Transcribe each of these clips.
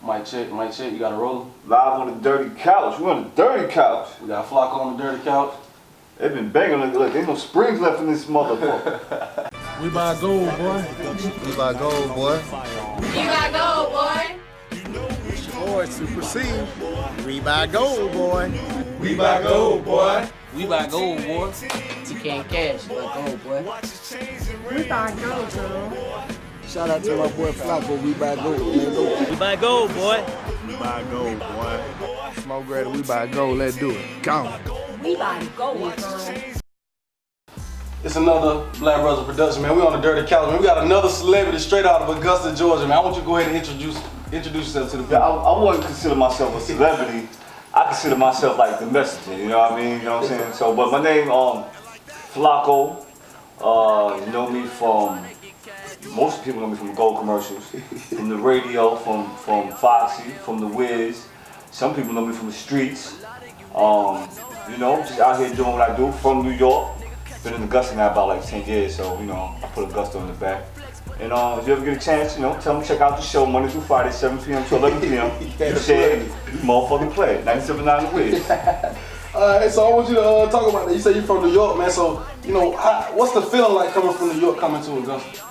Mic check, you got a roller? Live on the dirty couch. We on the dirty couch. We got Flocko on the dirty couch. They've been banging. Look, ain't no springs left in this motherfucker. We buy gold, boy. We buy gold, boy. We buy gold, boy. Boy, supersede. We buy gold, boy. We buy gold, boy. We buy gold, boy. tkncash, we buy gold, boy. We buy gold, girl. Shout out to my boy Flocko. We buy gold. We buy gold, boy. We buy gold, boy. Smoke greater, we buy gold. Let's do it. Go. We buy gold, girl. It's another Black Brothers production, man. We on the dirty couch, man. We got another celebrity straight out of Augusta, Georgia, man. I want you to go ahead and introduce yourself to the people. Yeah, I wouldn't consider myself a celebrity. I consider myself like the messenger, you know what I mean? You know what I'm saying? So, but my name, Flocko. You know me from, most people know me from the Gold commercials, from the radio, from Foxy, from the Wiz. Some people know me from the streets. You know, just out here doing what I do, from New York. Been in Augusta now about like 10 years, so, you know, I put Augusta on the back. And if you ever get a chance, you know, tell them to check out the show Monday through Friday, 7 p.m. to 11 p.m. You said, you motherfucking play it. 97.9 The Wiz. Alright, so I want you to talk about that. You say you're from New York, man, so, you know, what's the feeling like coming from New York, coming to Augusta?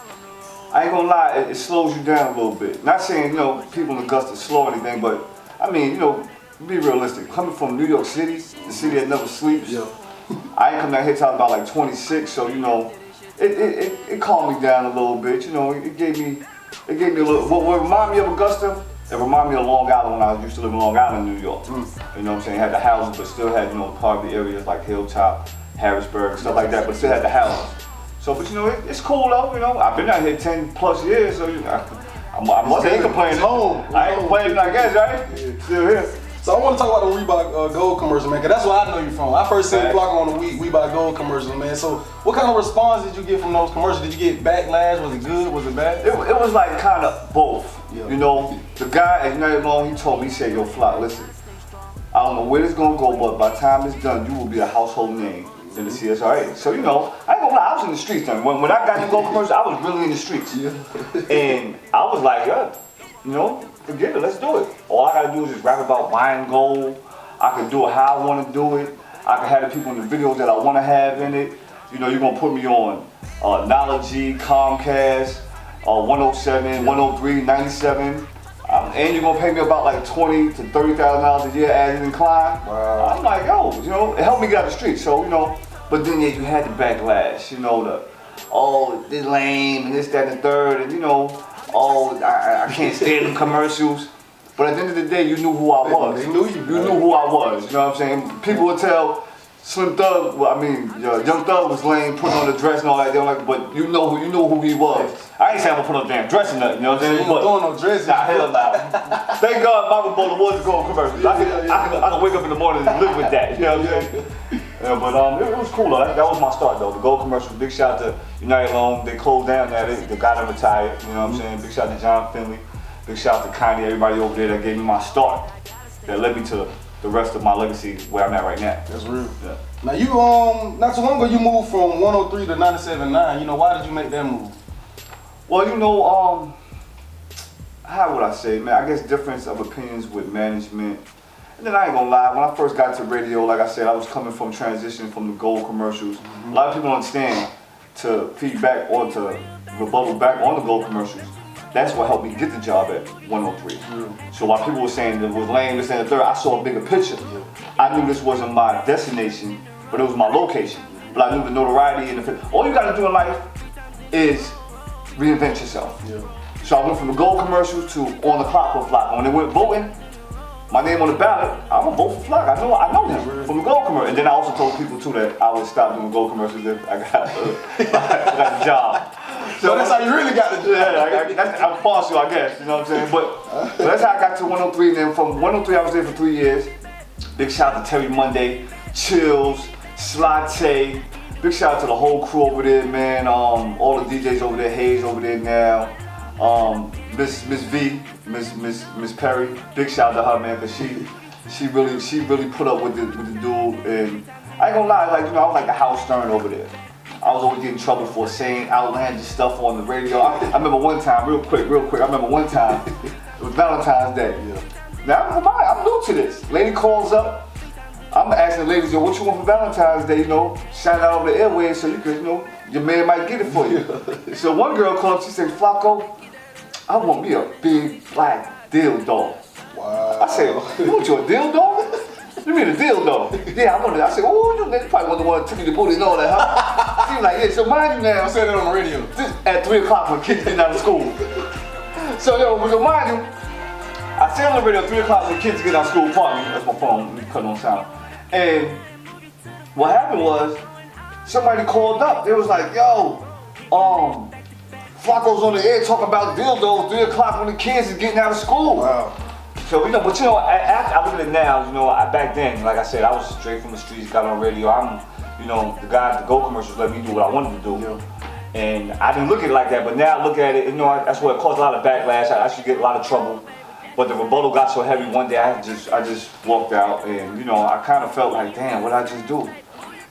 I ain't gonna lie, it slows you down a little bit. Not saying, you know, people in Augusta slow or anything, but, I mean, you know, be realistic. Coming from New York City, the city that never sleeps, yeah. I ain't come down here till I was about like 26, so, you know, it calmed me down a little bit, you know, it gave me a little, what reminded me of Augusta, it reminded me of Long Island when I used to live in Long Island, New York. You know what I'm saying, had the houses, but still had, you know, part of the areas like Hilltop, Harrisburg, stuff like that, but still had the houses. So, but you know, it's cool though, you know, I've been out here 10 plus years, so, you know, I ain't complaining. Home. I ain't complaining, I guess, right? Yeah. Still here. So I want to talk about the We Buy Gold commercial, man, because that's where I know you from. I first seen Flocko on the We Buy Gold commercial, man. So what kind of response did you get from those commercials? Did you get backlash? Was it good? Was it bad? It was like kind of both. Yeah. You know, the guy at United Long, he told me, he said, yo, Flock, listen, I don't know where this gonna go, but by the time it's done, you will be a household name in the CSRA. So, you know, I ain't gonna lie, I was in the streets then. When I got the Gold commercial, I was really in the streets. Yeah. And I was like, yeah, you know, forget it, let's do it. All I gotta do is just rap about buying gold. I can do it how I wanna do it. I can have the people in the videos that I wanna have in it. You know, you're gonna put me on Knowledge, Comcast, 107, 103, 97. And you're gonna pay me about like $20,000 to $30,000 a year as an incline. Wow. I'm like, yo, you know, it helped me get out the street. So, you know, but then yeah, you had the backlash, you know, this lame and this, that, and the third, and you know, I can't stand them commercials. But at the end of the day, you knew who I was. They knew you. You knew who I was. You know what I'm saying? People would tell Slim Thug, Young Thug was lame, putting on the dress and all that. They were like, but you know who he was. I ain't saying I'm gonna put on a damn dress or nothing. You know what I'm saying? You ain't throwing no dress. Nah, hell nah. Thank God Michael Bowler was the Gold commercials. I can wake up in the morning and live with that. You know what I'm saying? Yeah, but it was cool though. That was my start though. The Gold commercial. Big shout out to United Loan. They closed down now. They got them retired. You know what I'm saying? Big shout out to John Finley. Big shout out to Kanye. Everybody over there that gave me my start. That led me to the rest of my legacy where I'm at right now. That's real. Yeah. Now you not too long ago you moved from 103 to 97.9. You know, why did you make that move? Well, you know, how would I say, man? I guess difference of opinions with management. And then I ain't gonna lie, when I first got to radio, like I said, I was coming from transition from the Gold commercials. A lot of people don't understand to feedback or to rebuttal back on the Gold commercials. That's what helped me get the job at 103. So while people were saying it was lame, this and the third, I saw a bigger picture. I knew this wasn't my destination, but it was my location. But I knew the notoriety and all you gotta do in life is reinvent yourself. Yeah. So I went from the Gold commercials to On the Clock with Flock. When they went voting, my name on the ballot, I'm gonna vote for Flock. I know him from the Gold commercial. And then I also told people too that I would stop doing Gold commercials if I got the job. So that's how you really got the job. Yeah, I'm partial, I guess, you know what I'm saying? But that's how I got to 103, and then from 103 I was there for 3 years. Big shout out to Terry Monday, Chills, Slate. Big shout out to the whole crew over there, man. All the DJs over there, Hayes over there now. Miss V, Miss Perry. Big shout out to her, man, cause she really put up with the dude. And I ain't gonna lie, like, you know, I was like the Howard Stern over there. I was always getting in trouble for saying outlandish stuff on the radio. I remember one time, real quick, I remember one time, It was Valentine's Day. Now I'm new to this. Lady calls up. I'm asking the ladies, yo, what you want for Valentine's Day? You know, shout out over the airways so you could, you know, your man might get it for you. So one girl called up, she said, Flocko, I want me a big black dildo. Wow. I said, you want you a dildo? You mean a dildo? Yeah, I want it. I said, oh, you probably wasn't the one that took you to booty and all that, huh? She was like, yeah, so mind you now. I said that on the radio. This at 3 o'clock when kids get out of school. So, yo, so mind you, I said on the radio 3 o'clock when kids get out of school, pardon me, that's my phone, let me cut on sound. And what happened was, somebody called up. They was like, yo, Flocko's on the air talking about dildos 3 o'clock when the kids is getting out of school. Wow. So, you know, but you know, after I look at it now, you know, back then, like I said, I was straight from the streets, got on radio. I'm, you know, the guy at the Go commercials let me do what I wanted to do. And I didn't look at it like that, but now I look at it, you know, that's what caused a lot of backlash. I actually get a lot of trouble. But the rebuttal got so heavy one day, I just walked out, and you know, I kind of felt like, damn, what did I just do?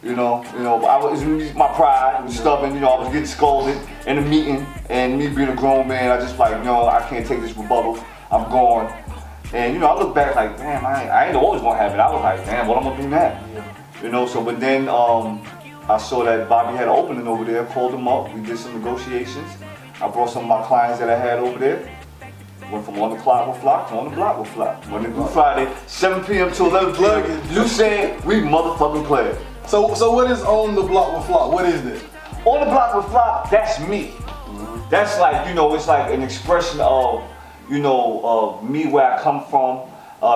You know, it was my pride, it was stubborn. You know, I was getting scolded in a meeting, and me being a grown man, I just like, you know, I can't take this rebuttal. I'm gone. And you know, I look back like, damn, I ain't always gonna have it. I was like, damn, what I'm gonna do now? You know, so but then I saw that Bobby had an opening over there, called him up. We did some negotiations. I brought some of my clients that I had over there. Went from on the clock with Flock to on the block with Flock. Monday through Friday, 7 p.m. to 11 p.m. You said we motherfucking play. So what is on the block with Flock? What is this? On the block with Flock, that's me. That's like, you know, it's like an expression of, you know, of me where I come from.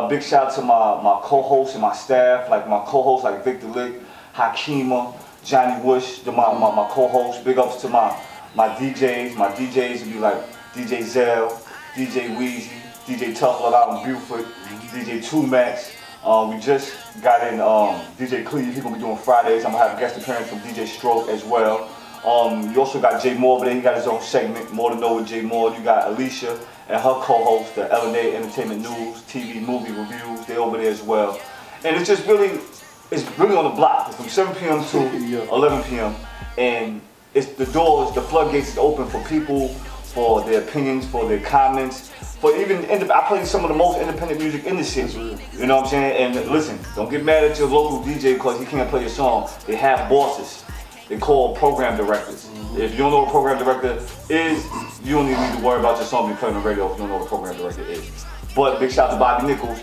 Big shout out to my co-hosts and my staff, like my co-hosts like Victor Lick, Hakima, Johnny Wush, my co-hosts. Big ups to my DJs. My DJs would be like DJ Zell, DJ Weezy, DJ Tough Love out in Buford, DJ 2Max. We just got in DJ Cleve, he's gonna be doing Fridays. I'm gonna have a guest appearance from DJ Stroke as well. You also got Jay Moore, but he got his own segment, More to Know with Jay Moore. You got Alicia and her co-host, the LNA Entertainment News, TV, movie reviews, they over there as well. And it's just really, it's really on the block. It's from 7 p.m. to 11 p.m. And it's the doors, the floodgates is open for people, for their opinions, for their comments, for even, I play some of the most independent music in the city. You know what I'm saying? And listen, don't get mad at your local DJ because he can't play your song. They have bosses. They call program directors. If you don't know what a program director is, you don't even need to worry about your song being played on the radio if you don't know what a program director is. But big shout out to Bobby Nichols,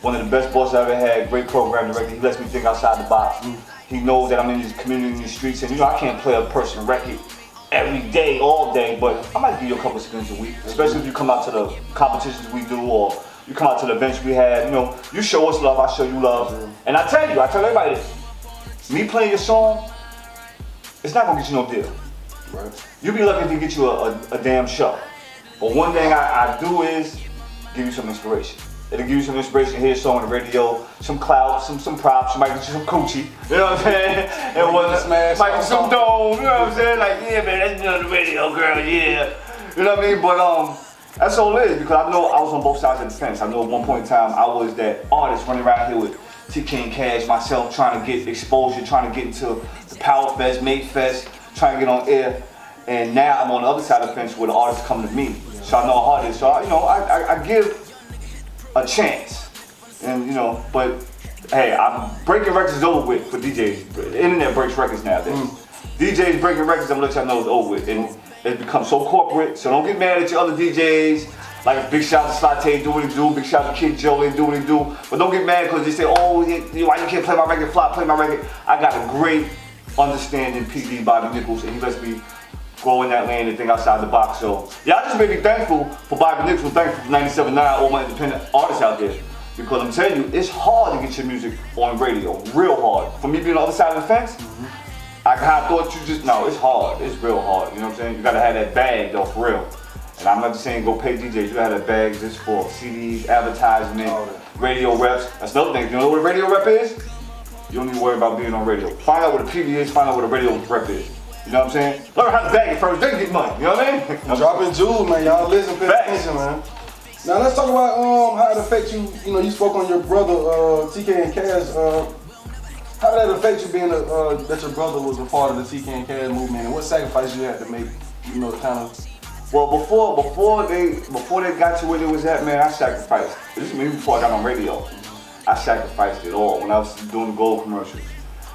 one of the best bosses I ever had, great program director. He lets me think outside the box. He knows that I'm in this community, in these streets, and you know I can't play a person record every day, all day, but I might give you a couple of seconds a week, especially if you come out to the competitions we do or you come out to the events we had. You know, you show us love, I show you love. And I tell everybody this, me playing your song, it's not gonna get you no deal. Right. You'll be lucky to get you a damn show. But one thing I do is give you some inspiration. It'll give you some inspiration to hear a song on the radio, some clout, some props, you might get you some coochie, you know what I'm saying? And might get some dome, you know what I'm saying? Like, yeah man, that's me on the radio, girl, yeah. You know what I mean? But that's all it is, because I know I was on both sides of the fence. I know at one point in time I was that artist running around here with tkncash, myself trying to get exposure, trying to get into the Power Fest, Mate Fest, trying to get on air. And now I'm on the other side of the fence where the artists come to me. So I know how hard it is. So I give a chance. And you know, but hey, I'm breaking records is over with for DJs. The internet breaks records nowadays. DJs breaking records, I'm gonna let y'all know it's over with. And it's become so corporate, so don't get mad at your other DJs. Like a big shout out to Slate, do what he do. Big shout out to Kid Joe, they do what he do. But don't get mad because they say, oh, why you can't play my record, Flop, play my record. I got a great understanding PD, Bobby Nichols, and he lets me go in that lane and think outside the box. So, yeah, I just may be thankful for Bobby Nichols, thankful for 97.9, all my independent artists out there. Because I'm telling you, it's hard to get your music on radio, real hard. For me being on the other side of the fence, I thought you just, no, it's hard, it's real hard, you know what I'm saying? You gotta have that bag though, for real. And I'm not just saying go pay DJs, you gotta have that bag just for CDs, advertisement, radio reps. That's another thing, you know what a radio rep is? You don't need to worry about being on radio. Find out what a PV is, find out what a radio rep is. You know what I'm saying? Learn how to bag it first, then get money, you know what I mean? Dropping jewels, man, y'all listen, pay attention, man. Now let's talk about how it affects you. You know, you spoke on your brother, tkncash. How did that affect you being that your brother was a part of the tkncash movement, and what sacrifices you had to make, you know, to kind of Well, before they got to where they was at, man, I sacrificed. This is me before I got on radio. I sacrificed it all when I was doing the gold commercials.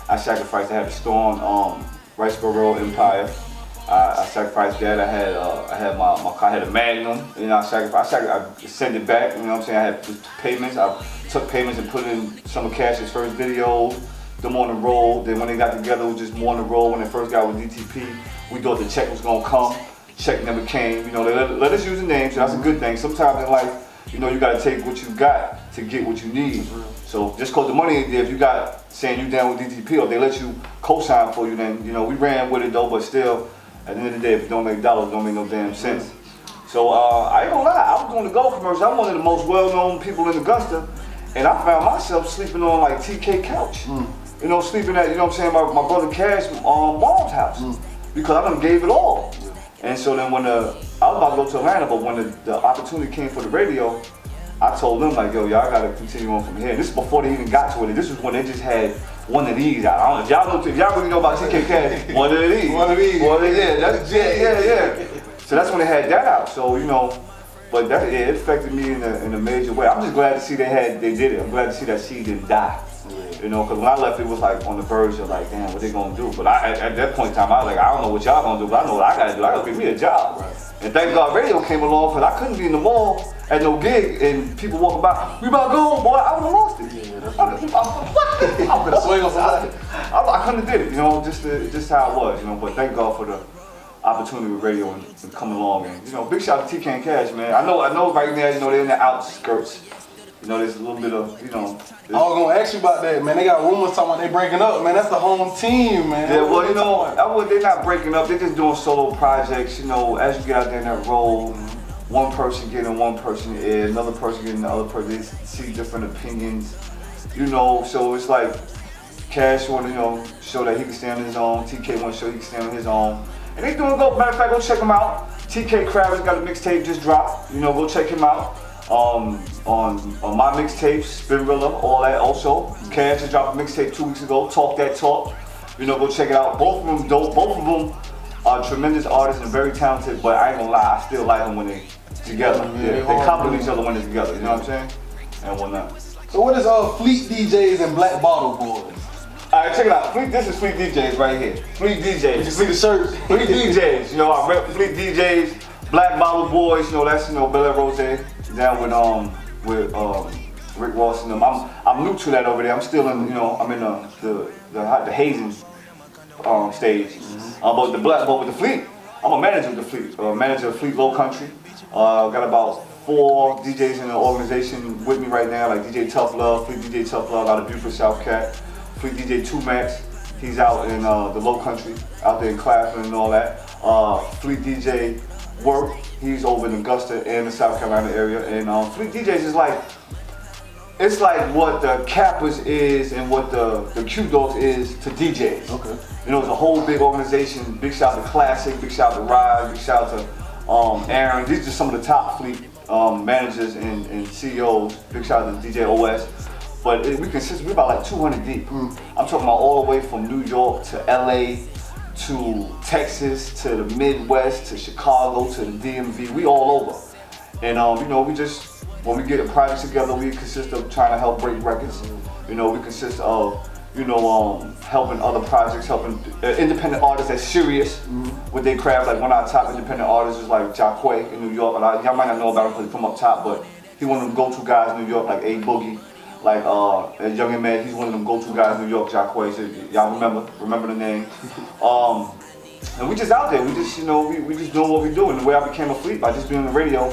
I sacrificed. I had a store on Riceboro Road, Empire. I sacrificed that. I had my car. I had a Magnum. You know, I sent it back. You know what I'm saying? I had payments. I took payments and put in some of Cash's first videos. Them on the road. Then when they got together, it was just more on the road. When they first got with DTP, we thought the check was gonna come. Check never came. You know, they let us use the name, so that's a good thing. Sometimes in life, you know, you gotta take what you got to get what you need. So just cause the money ain't there, if you got saying you down with DTP or they let you co-sign for you, then you know we ran with it though. But still, at the end of the day, if it don't make dollars, it don't make no damn sense. So I ain't gonna lie, I was doing the gold commercial. I'm one of the most well-known people in Augusta, and I found myself sleeping on like TK couch. You know, sleeping at, you know what I'm saying, my brother Cash mom's house because I done gave it all. And so then when I was about to go to Atlanta, but when the opportunity came for the radio, I told them like, yo, y'all gotta continue on from here. And this is before they even got to it. This was when they just had one of these out. I don't know if y'all really know about tkncash, one of these. Yeah. So that's when they had that out. So, you know, but it affected me in a major way. I'm just glad to see they did it. I'm glad to see that seed didn't die. You know, because when I left, it was like on the verge of like, damn, what they gonna do? But at that point in time, I was like, I don't know what y'all gonna do, but I know what I gotta do. I gotta give me a job. And thank God radio came along, because I couldn't be in the mall at no gig and people walking by, we about to go, boy, I would've lost it. I could've swing on somebody. I couldn't have did it, you know, just how it was, you know, but thank God for the opportunity with radio and coming along. And, you know, big shout out to tkncash, man. I know right now, you know, they're in the outskirts. You know, there's a little bit of, you know. I was gonna ask you about that, man. They got rumors talking about they breaking up, man. That's the home team, man. Yeah, well, you know, they're not breaking up. They're just doing solo projects. You know, as you get out there in that role, one person getting one person in, another person getting the other person. They see different opinions. You know, so it's like Cash want to, you know, show that he can stand on his own. TK want to show he can stand on his own. And they doing go. Matter of fact, go check him out. TK Kravitz got a mixtape just dropped. You know, go check him out. On my mixtape, Spinrilla, all that also. Cash just dropped a mixtape 2 weeks ago, Talk That Talk. You know, go check it out. Both of them dope. Both of them are tremendous artists and very talented, but I ain't gonna lie, I still like them when they together. Yeah, they complement each other when they're together, you know what I'm saying? And whatnot. So what is FLEETDJS and Black Bottle Boys? Alright, check it out. This is FLEETDJS right here. FLEETDJS. You see the shirt? FLEETDJS. You know, I rep FLEETDJS, Black Bottle Boys, you know, that's, you know, Bel Air Rose. Down with Rick Ross and them. I'm new to that over there. I'm still in, you know, I'm in the hazing stage. But with the Fleet, I'm a manager of the Fleet. Manager of Fleet Low Country. Got about 4 DJs in the organization with me right now, like DJ Tough Love, Fleet DJ Tough Love out of Beaufort, South Cat. Fleet DJ 2 Max, he's out in the Low Country, out there in Claflin and all that. Fleet DJ Work, he's over in Augusta and the South Carolina area. And FLEETDJS is like, it's like what the Kappas is and what the Q Dogs is to DJs. Okay. You know, it's a whole big organization. Big shout out to Classic, big shout out to Ride, big shout out to Aaron. These are some of the top Fleet managers and CEOs. Big shout out to DJ OS. But we're about like 200 deep. I'm talking about all the way from New York to LA, to Texas, to the Midwest, to Chicago, to the DMV, we all over. And you know, when we get a project together, we consist of trying to help break records. You know, we consist of, you know, helping other projects, helping independent artists that's serious with their craft. Like one of our top independent artists is like Jacquay in New York. Y'all might not know about him because he's from up top, but he one of them go-to guys in New York, like A Boogie. Like a Young Man, he's one of them go-to guys in New York, Jacquay, so y'all remember the name. And we just out there, we just, you know, we just doing what we do. And the way I became a Fleet, by just being on the radio,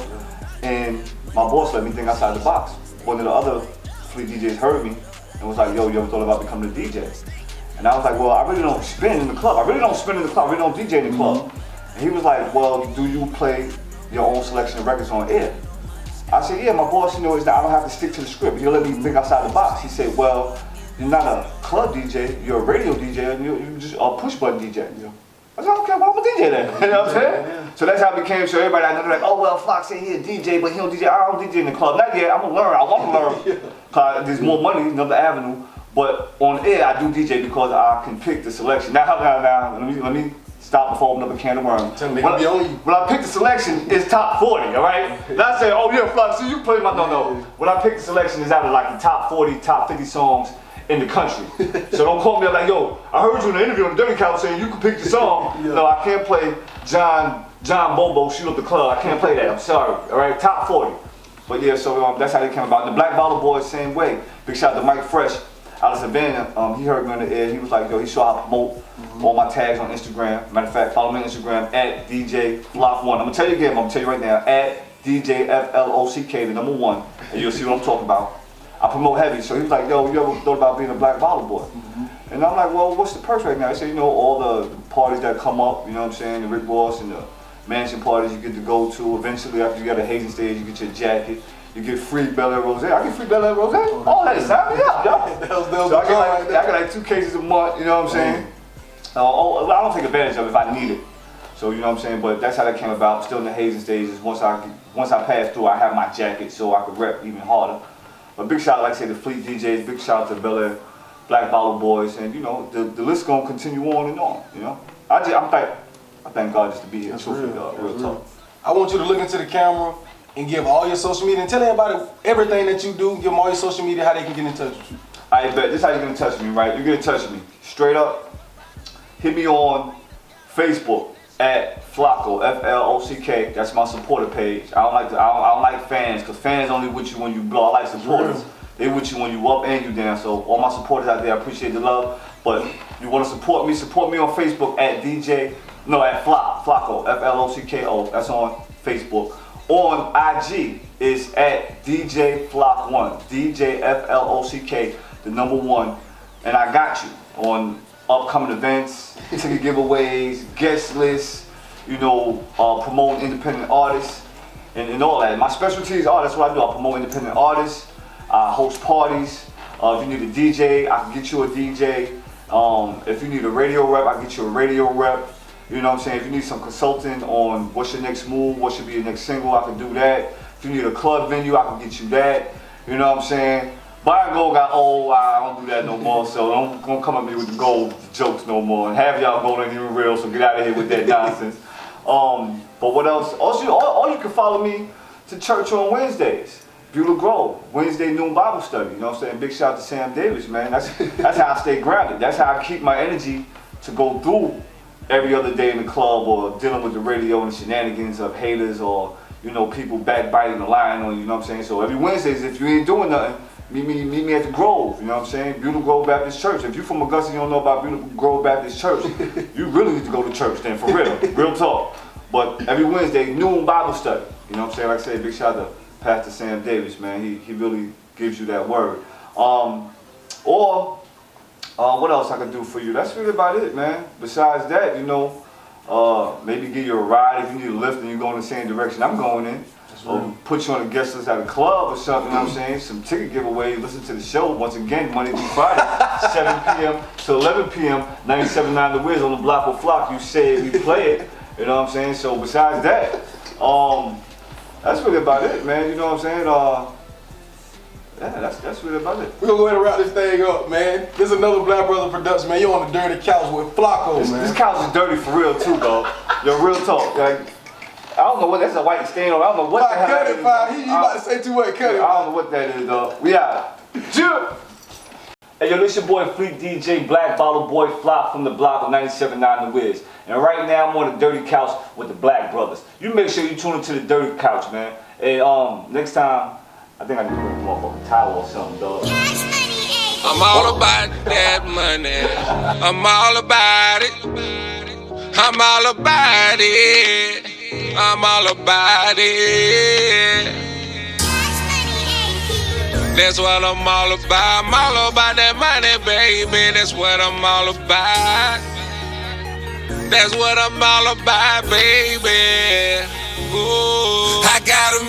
and my boss let me think outside the box. One of the other Fleet DJs heard me and was like, yo, you ever thought about becoming a DJ? And I was like, well, I really don't spin in the club. I really don't DJ in the club. And he was like, well, do you play your own selection of records on air? I said, yeah, my boss, you know, is that I don't have to stick to the script. He'll let me think outside the box. He said, well, you're not a club DJ, you're a radio DJ, and you're just a push button DJ. Yeah. I said, okay, well, I'm a DJ then. You know what I'm saying? Yeah. So that's how it became. So everybody I know, like, oh, well, Flock said he a DJ, but he don't DJ. I don't DJ in the club. Not yet, I'm gonna learn. I want to learn. Cause there's more money, another avenue. But on air, I do DJ because I can pick the selection. Now, let me Stop before another can of worms. Tell them they gonna be on you. When I pick the selection, it's top 40, all right? Not saying, oh yeah, Flock, so you play my, no. When I pick the selection, it's out of like the top 40, top 50 songs in the country. So don't call me up like, yo, I heard you in the interview on the Dirty Couch saying you can pick the song. Yeah. No, I can't play John Bobo, Shoot Up the Club. I can't play that, I'm sorry, all right? Top 40. But yeah, so that's how they came about. And the Black Bottle Boys, same way. Big shout out to Mike Fresh out of Savannah. He heard me on the air. He was like, yo, he saw how I promote all my tags on Instagram. Matter of fact, follow me on Instagram at DJFLOCK1. I'm gonna tell you again, I'm gonna tell you right now, at DJFLOCK, the number 1, and you'll see what I'm talking about. I promote heavy, so he was like, yo, you ever thought about being a Black Bottle Boy? And I'm like, well, what's the perks right now? He said, you know, all the parties that come up, you know what I'm saying, the Rick Ross and the mansion parties you get to go to. Eventually, after you got a hazing stage, you get your jacket. You get free Bel Air Rosé. I get free Bel Air Rosé. All that, sign me up, yo. So I get like 2 cases a month, you know what I'm saying? I don't take advantage of it if I need it. So you know what I'm saying? But that's how that came about. Still in the hazing stages. Once I pass through, I have my jacket so I could rep even harder. But big shout out, like I say, to FLEETDJS. Big shout out to Bel Air, Black Bottle Boys, and you know the list gonna continue on and on. You know, I thank God just to be here. That's real talk. I want you to look into the camera and give all your social media and tell everybody everything that you do. Give them all your social media, how they can get in touch with you. I bet this is how you're gonna touch me, right? You're gonna touch me straight up. Hit me on Facebook at Flocko, F-L-O-C-K. That's my supporter page. I don't like fans, because fans only with you when you blow. I like supporters. They with you when you up and you down. So all my supporters out there, I appreciate the love. But you want to support me on Facebook at Flocko, F-L-O-C-K-O. That's on Facebook. On IG is at DJFLOCK1, DJFLOCK, the number 1. And I got you on upcoming events, ticket giveaways, guest lists, you know, promoting independent artists and all that. My specialties are, that's what I do. I promote independent artists, I host parties. If you need a DJ, I can get you a DJ. If you need a radio rep, I can get you a radio rep. You know what I'm saying? If you need some consulting on what's your next move, what should be your next single, I can do that. If you need a club venue, I can get you that. You know what I'm saying? Buy and Gold got old, I don't do that no more, so don't come at me with the gold jokes no more. And half y'all gold ain't even real, so get out of here with that nonsense. But what else? Also, you can follow me to church on Wednesdays. Beulah Grove, Wednesday noon Bible study. You know what I'm saying? Big shout out to Sam Davis, man. That's how I stay grounded. That's how I keep my energy to go through every other day in the club or dealing with the radio and the shenanigans of haters or, you know, people backbiting the line on you, you know what I'm saying? So every Wednesdays, if you ain't doing nothing, meet me at the Grove, you know what I'm saying? Beulah Grove Baptist Church. If you're from Augusta and you don't know about Beulah Grove Baptist Church, you really need to go to church then, for real, real talk. But every Wednesday, noon Bible study, you know what I'm saying? Like I said, big shout out to Pastor Sam Davis, man. He really gives you that word. What else I can do for you? That's really about it, man. Besides that, you know, maybe give you a ride if you need a lift and you're going in the same direction I'm going in. Or put you on a guest list at a club or something, you know what I'm saying? Some ticket giveaway, listen to the show once again, Monday through Friday, 7 p.m. to 11 p.m., 97.9 The Wiz on the block with Flock. You say it, we play it, you know what I'm saying? So besides that, that's really about it, man, you know what I'm saying? Yeah, that's really about it. We're gonna go ahead and wrap this thing up, man. This is another Black Brother production, man. You're on the dirty couch with Flocko, man. This couch is dirty for real too, dog. Yo, real talk. Like, I don't know what that's a white stain on. I don't know what the hell cut it, that is. You about to say too much, cut it. I don't know what that is, dog. We out. Hey, yo, this your boy FLEETDJ, Black Bottle Boy Flop from the block of 97.9 The Wiz. And right now I'm on the dirty couch with the Black Brothers. You make sure you tune into the dirty couch, man. And next time, I think I can put a motherfucking towel or something, dog. I'm all about that money. I'm all about it. I'm all about it. I'm all about it. That's what I'm all about. I'm all about that money, baby. That's what I'm all about. That's what I'm all about, baby. Ooh. I got a